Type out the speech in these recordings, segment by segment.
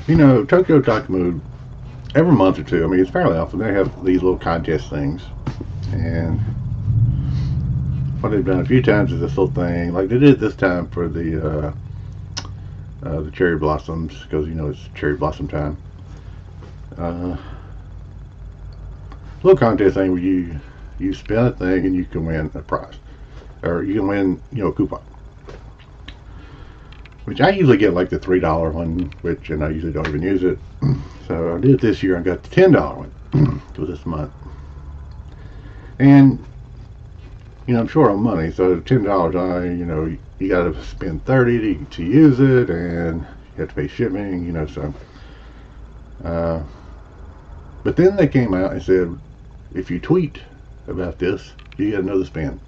You know, Tokyo Takamode, every month or two, I mean, it's fairly often, they have these little contest things. And what they've done a few times is this little thing, like they did this time for the cherry blossoms, because, you know, it's cherry blossom time. Little contest thing where you spin a thing and you can win a prize. Or you can win, you know, a coupon. Which I usually get like the $3 one, which, and I usually don't even use it. So I did it this year. I got the $10 one for this month. And, you know, I'm short on money, so $10, you know, you got to spend 30 to use it, and you have to pay shipping, you know, so. But then they came out and said, if you tweet about this, you get another spin.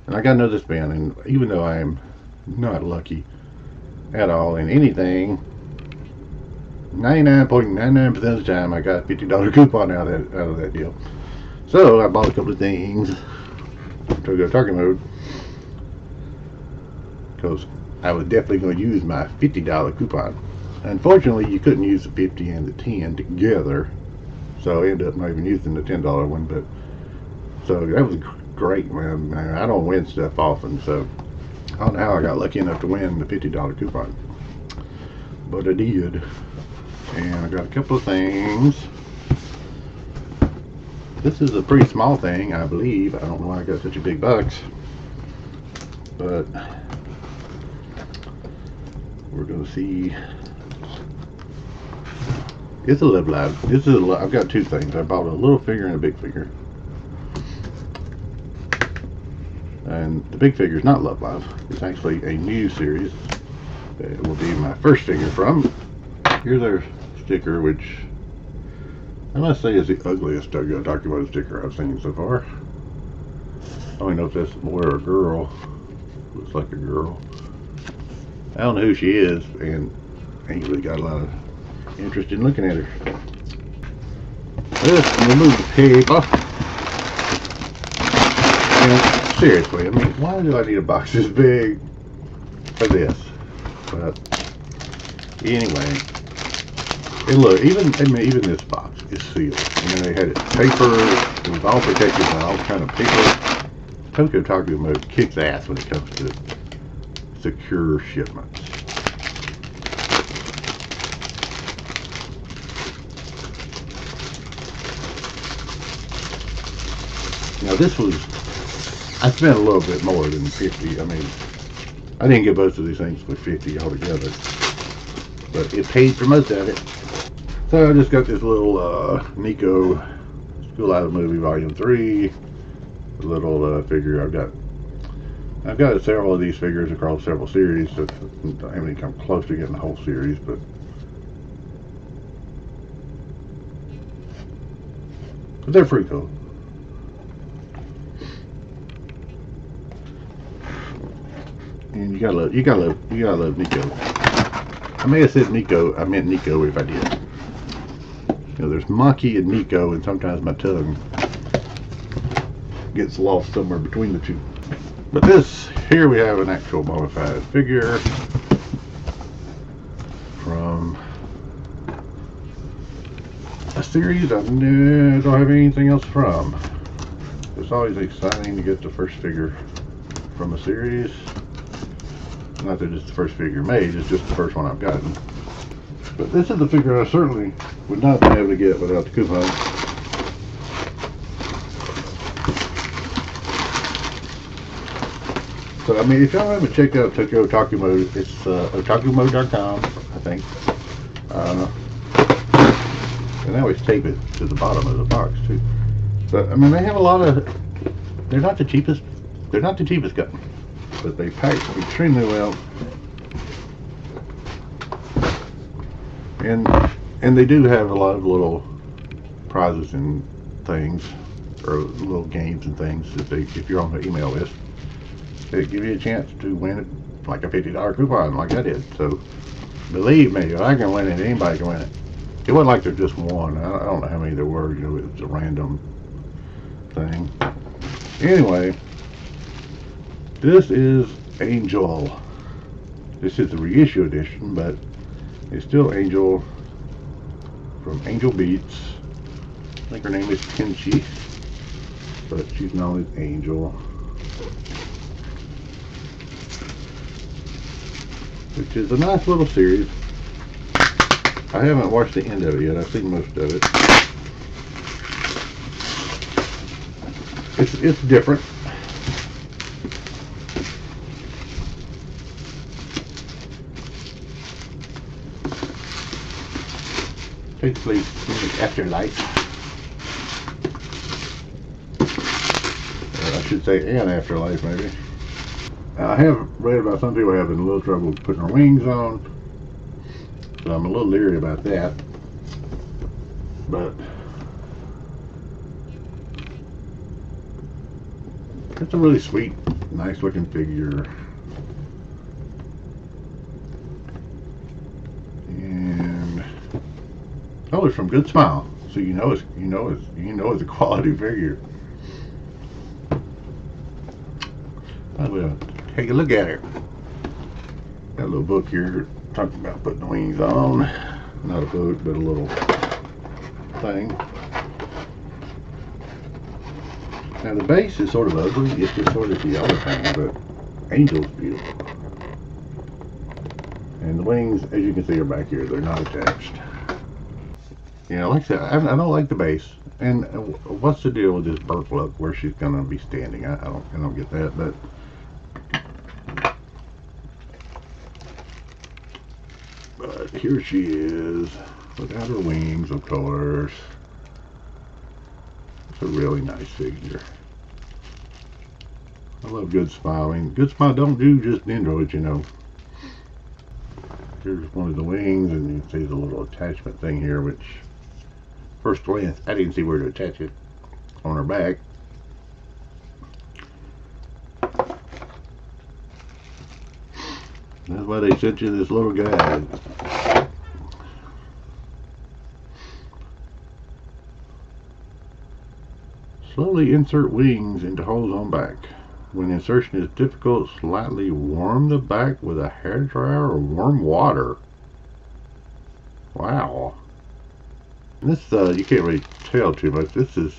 And I got another spin, and even though I am not lucky at all in anything, 99.99% of the time I got a $50 coupon out of that deal. So I bought a couple of things to go Takamode, because I was definitely going to use my $50 coupon. Unfortunately, you couldn't use the 50 and the 10 together, so I ended up not even using the $10 one. But so that was great, man. I don't win stuff often, so I don't know how I got lucky enough to win the $50 coupon, but I did. And I got a couple of things. This is a pretty small thing, I believe. I don't know why I got such a big box, but we're gonna see. It's a Live Live. This is I've got two things. I bought a little figure and a big figure. And the big figure is not Love Live. It's actually a new series. It will be my first figure from. Here's our sticker, which I must say is the ugliest Tokyo Takamode sticker I've seen so far. I don't know if that's a boy or a girl. Looks like a girl. I don't know who she is, and I ain't really got a lot of interest in looking at her. Let's remove the paper. And seriously, I mean, why do I need a box this big for this? But anyway, and look, even this box is sealed. You know, they had it paper. It was all protected by all kind of paper. Tokyo Takamode kicks ass when it comes to secure shipments. Now this was, I spent a little bit more than 50. I mean, I didn't get both of these things for 50 altogether, but it paid for most of it. So I just got this little Nico School Out of Movie Volume 3 little figure. I've got several of these figures across several series. So I haven't even come close to getting the whole series, but they're pretty cool. And you gotta love Nico. I may have said Nico, I meant Nico if I did. You know, there's Maki and Nico, and sometimes my tongue gets lost somewhere between the two. But here we have an actual bona fide figure from a series I don't have anything else from. It's always exciting to get the first figure from a series. Not that it's the first figure made, it's just the first one I've gotten. But this is the figure I certainly would not be able to get without the coupon. So, I mean, if y'all haven't checked out Tokyo Takamode, it's otakumode.com, I think. And I always tape it to the bottom of the box, too. But, I mean, they have a lot of, they're not the cheapest gun, but they pack extremely well. And they do have a lot of little prizes and things, or little games and things if you're on the email list. They give you a chance to win like a $50 coupon like I did. So believe me, if I can win it, anybody can win it. It wasn't like there's just one. I don't know how many there were. You know, it was a random thing. Anyway, this is Angel. This is the reissue edition, but It's still Angel from Angel Beats. I think her name is Tenshi, but she's known as Angel, which is a nice little series. I haven't watched the end of it yet. I've seen most of it. It's different. Takes place in the afterlife. I should say an afterlife, maybe. I have read about some people having a little trouble putting their wings on, so I'm a little leery about that. But it's a really sweet, nice looking figure. And oh, it's from Good Smile, so you know it's a quality figure. I will take a look at her. Got a little book here talking about putting the wings on. Not a book, but a little thing. Now the base is sort of ugly. It's just sort of the other thing, but Angel's beautiful. And the wings, as you can see, are back here. They're not attached. Yeah, like I said, I don't like the base. And what's the deal with this burp look where she's gonna be standing? I don't get that, but here she is without her wings, of course. It's a really nice figure. I love Good Smile. I mean, Good Smile don't do just Nendroids, you know. Here's one of the wings, and you can see the little attachment thing here, which first glance I didn't see where to attach it on her back. That's why they sent you this little guide. Slowly insert wings into holes on back. When insertion is difficult, slightly warm the back with a hairdryer or warm water. Wow. And this, you can't really tell too much. This is,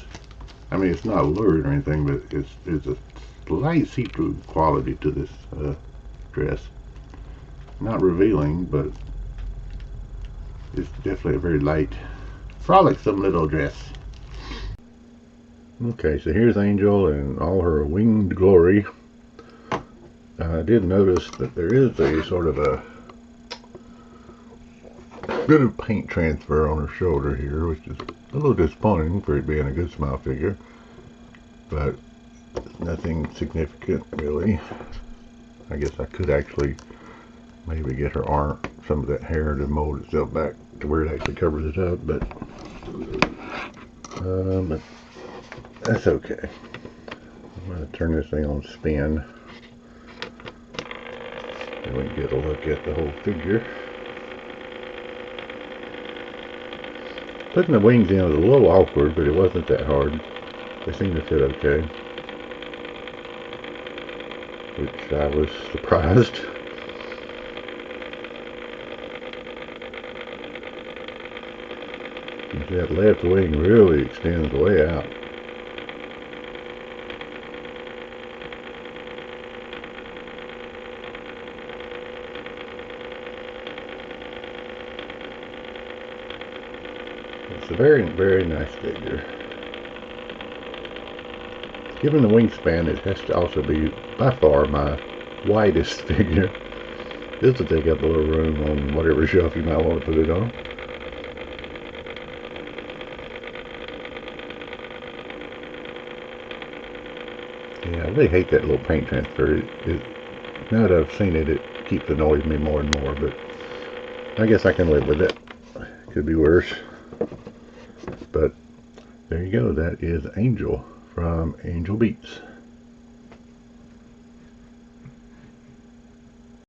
I mean, it's not lurid or anything, but it's a slight see-through quality to this dress. Not revealing, but it's definitely a very light, frolicsome little dress. Okay, so here's Angel in all her winged glory. I did notice that there is a sort of a bit of paint transfer on her shoulder here, which is a little disappointing for it being a Good Smile figure, but nothing significant really. I guess I could actually maybe get her arm, some of that hair to mold itself back to where it actually covers it up, but that's okay. I'm going to turn this thing on spin and we can get a look at the whole figure. Putting the wings in was a little awkward, but it wasn't that hard. They seemed to fit okay, which I was surprised. That left wing really extends way out. It's a very, very nice figure. Given the wingspan, it has to also be by far my widest figure. This will take up a little room on whatever shelf you might want to put it on. Yeah, I really hate that little paint transfer. Now that I've seen it, it keeps annoying me more and more, but I guess I can live with it. Could be worse. But there you go. That is Angel from Angel Beats.